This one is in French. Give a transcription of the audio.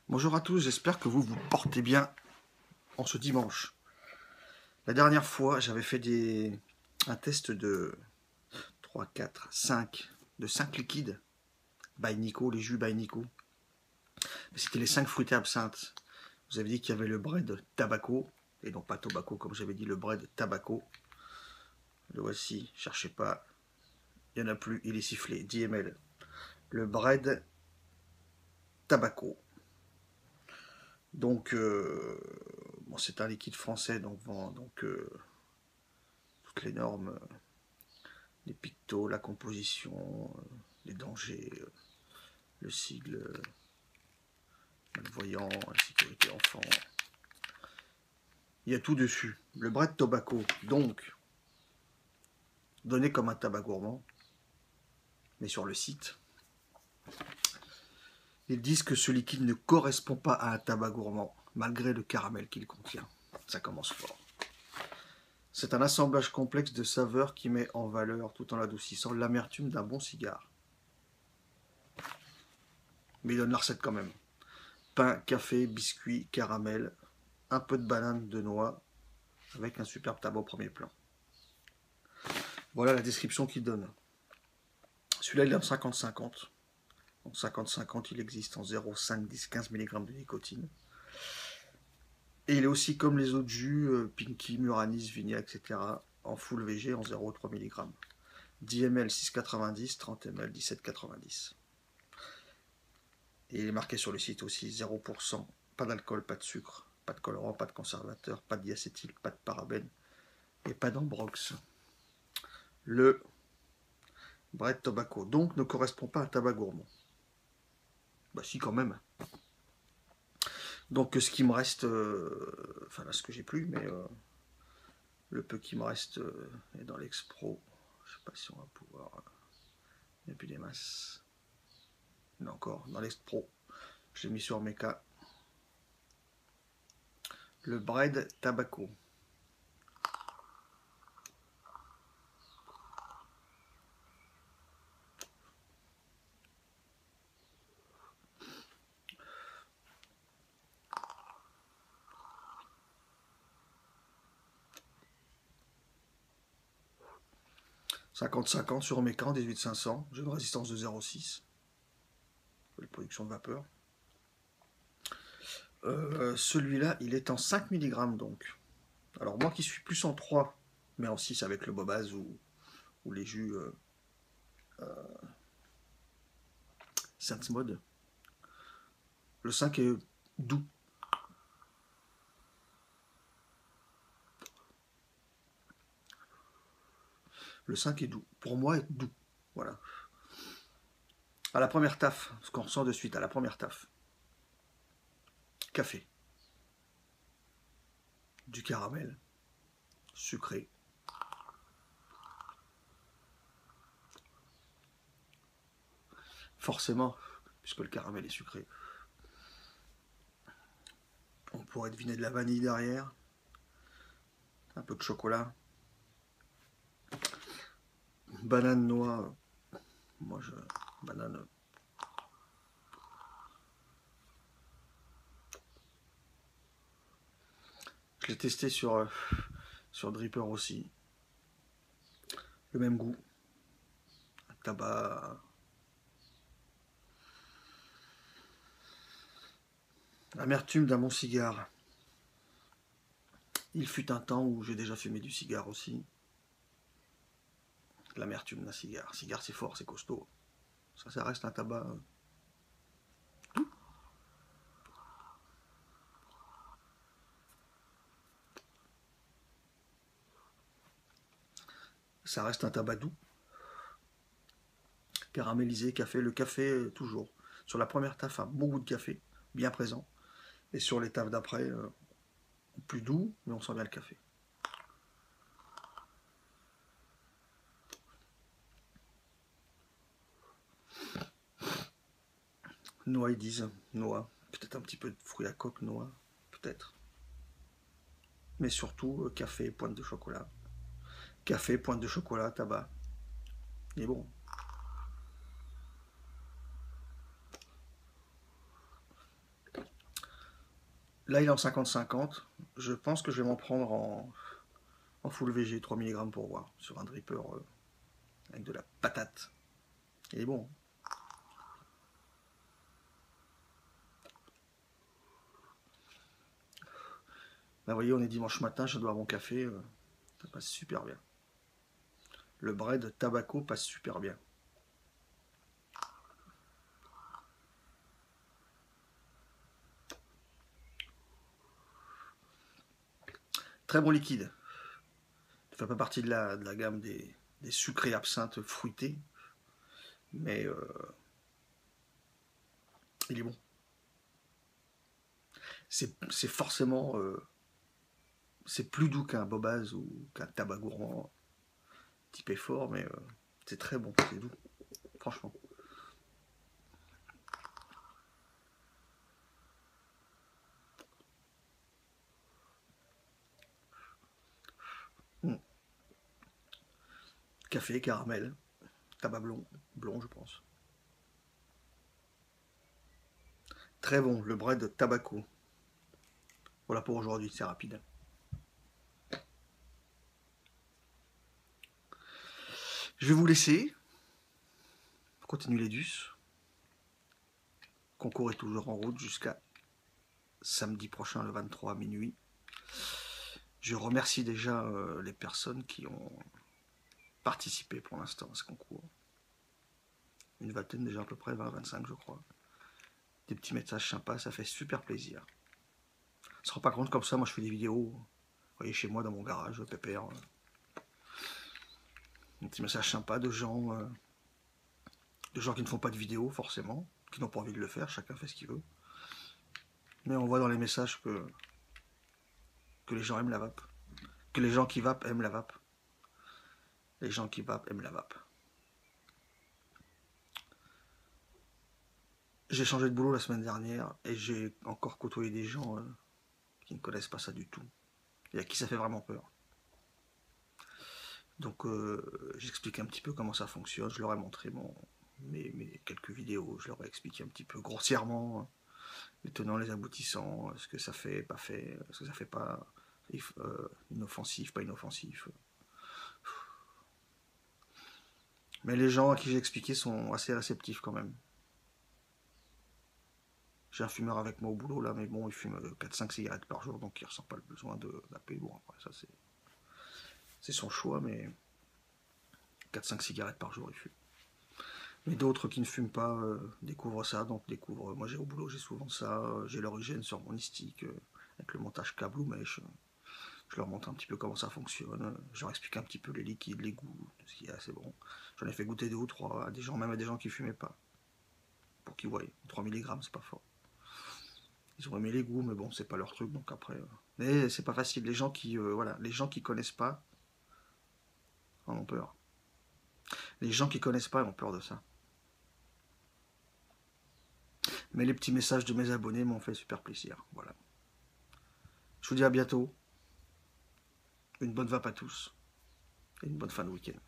Bonjour à tous, j'espère que vous vous portez bien en ce dimanche. La dernière fois, j'avais fait un test de 3, 4, 5, de 5 liquides by Nico, les jus by Nico. C'était les 5 fruités absinthe. Vous avez dit qu'il y avait le bread tabaco, et non pas tobacco comme j'avais dit, le bread tabaco. Le voici, cherchez pas, il n'y en a plus, il est sifflé, 10 ml. Le bread tabaco. Donc, bon, c'est un liquide français, donc toutes les normes, les pictos, la composition, les dangers, le sigle, malvoyant, la sécurité enfant. Il y a tout dessus. Le bread tobacco, donc, donné comme un tabac gourmand, mais sur le site, ils disent que ce liquide ne correspond pas à un tabac gourmand, malgré le caramel qu'il contient. Ça commence fort. C'est un assemblage complexe de saveurs qui met en valeur, tout en l'adoucissant, l'amertume d'un bon cigare. Mais il donne la recette quand même. Pain, café, biscuits, caramel, un peu de banane, de noix, avec un superbe tabac au premier plan. Voilà la description qu'il donne. Celui-là, il est en 50-50. En 50-50, il existe en 0,5, 10, 15 mg de nicotine. Et il est aussi comme les autres jus, Pinky, Muranis, Vigna, etc., en full VG en 0,3 mg. 10 ml 6,90, 30 ml 17,90. Et il est marqué sur le site aussi 0%, pas d'alcool, pas de sucre, pas de colorant, pas de conservateur, pas de diacétyl, pas de parabène et pas d'ambrox. Le bread tobacco, donc, ne correspond pas à un tabac gourmand. Bah si, quand même. Donc ce qui me reste, enfin là ce que j'ai plus, mais le peu qui me reste est dans l'ex-pro. Je sais pas si on va pouvoir... il n'y a plus des masses. Non, encore, dans l'ex-pro. Je l'ai mis sur mes cas. Le bread tobacco. « 50-50 sur mes camps, 18-500. J'ai une résistance de 0,6. La production de vapeur. Celui-là, il est en 5 mg donc. Alors moi qui suis plus en 3, mais en 6 avec le bobaz ou les jus Sainte Mode, le 5 est doux. Le 5 est doux. Pour moi, est doux. Voilà. À la première taf, ce qu'on ressent de suite, à la première taf. Café. Du caramel. Sucré. Forcément, puisque le caramel est sucré. On pourrait deviner de la vanille derrière. Un peu de chocolat. Banane, noix. Moi, banane. Je l'ai testé sur Dripper aussi. Le même goût. Un tabac. L'amertume d'un bon cigare. Il fut un temps où j'ai déjà fumé du cigare aussi. L'amertume d'un cigare. Cigare, c'est fort, c'est costaud. Ça reste un tabac. Ça reste un tabac doux. Caramélisé, café. Le café, toujours. Sur la première taf, un bon goût de café, bien présent. Et sur les tafs d'après, plus doux, mais on sent bien le café. Noix, ils disent. Noix. Peut-être un petit peu de fruits à coque, noix. Peut-être. Mais surtout, café, pointe de chocolat. Café, pointe de chocolat, tabac. Il est bon. Là, il est en 50-50. Je pense que je vais m'en prendre en full VG, 3 mg pour voir, sur un dripper avec de la patate. Il est bon. Là, vous voyez, on est dimanche matin, je dois avoir mon café. Ça passe super bien. Le bread tabaco passe super bien. Très bon liquide. Ça fait pas partie de la gamme des sucrés absinthes fruités, mais il est bon. C'est forcément... c'est plus doux qu'un Bobaz ou qu'un tabac gourmand type effort, mais c'est très bon, c'est doux, franchement. Mm. Café, caramel, tabac blond je pense. Très bon, le bread tabaco. Voilà pour aujourd'hui, c'est rapide. Je vais vous laisser. Continuez l'édus. Concours est toujours en route jusqu'à samedi prochain, le 23 à minuit. Je remercie déjà les personnes qui ont participé pour l'instant à ce concours. Une vingtaine déjà à peu près, 20-25 je crois. Des petits messages sympas, ça fait super plaisir. On se rend pas compte comme ça, moi je fais des vidéos, vous voyez, chez moi dans mon garage, pépère. Des petits messages sympas de gens qui ne font pas de vidéos forcément, qui n'ont pas envie de le faire, chacun fait ce qu'il veut. Mais on voit dans les messages que les gens aiment la vape. Que les gens qui vapent aiment la vape. Les gens qui vapent aiment la vape. J'ai changé de boulot la semaine dernière et j'ai encore côtoyé des gens qui ne connaissent pas ça du tout. Et à qui ça fait vraiment peur. Donc j'explique un petit peu comment ça fonctionne. Je leur ai montré mes quelques vidéos. Je leur ai expliqué un petit peu grossièrement les tenants, les aboutissants, ce que ça fait, pas fait, ce que ça fait pas, inoffensif, pas inoffensif. Mais les gens à qui j'ai expliqué sont assez réceptifs quand même. J'ai un fumeur avec moi au boulot là, mais bon, il fume 4-5 cigarettes par jour, donc il ressent pas le besoin d'appeler. Bon, après, ça c'est son choix, mais 4-5 cigarettes par jour, il fume. Mais d'autres qui ne fument pas découvrent ça, donc découvrent. Moi, j'ai au boulot, j'ai souvent ça. J'ai l'origine sur mon stick avec le montage câble ou mèche. Je leur montre un petit peu comment ça fonctionne. Je leur explique un petit peu les liquides, les goûts, ce qu'il y a, c'est bon. J'en ai fait goûter 2 ou 3 à des gens, même à des gens qui fumaient pas. Pour qu'ils voient. 3 mg, c'est pas fort. Ils ont aimé les goûts, mais bon, c'est pas leur truc, donc après. Mais c'est pas facile. Les gens qui connaissent pas en ont peur. Les gens qui connaissent pas ont peur de ça. Mais les petits messages de mes abonnés m'ont fait super plaisir. Voilà. Je vous dis à bientôt. Une bonne vape à tous. Et une bonne fin de week-end.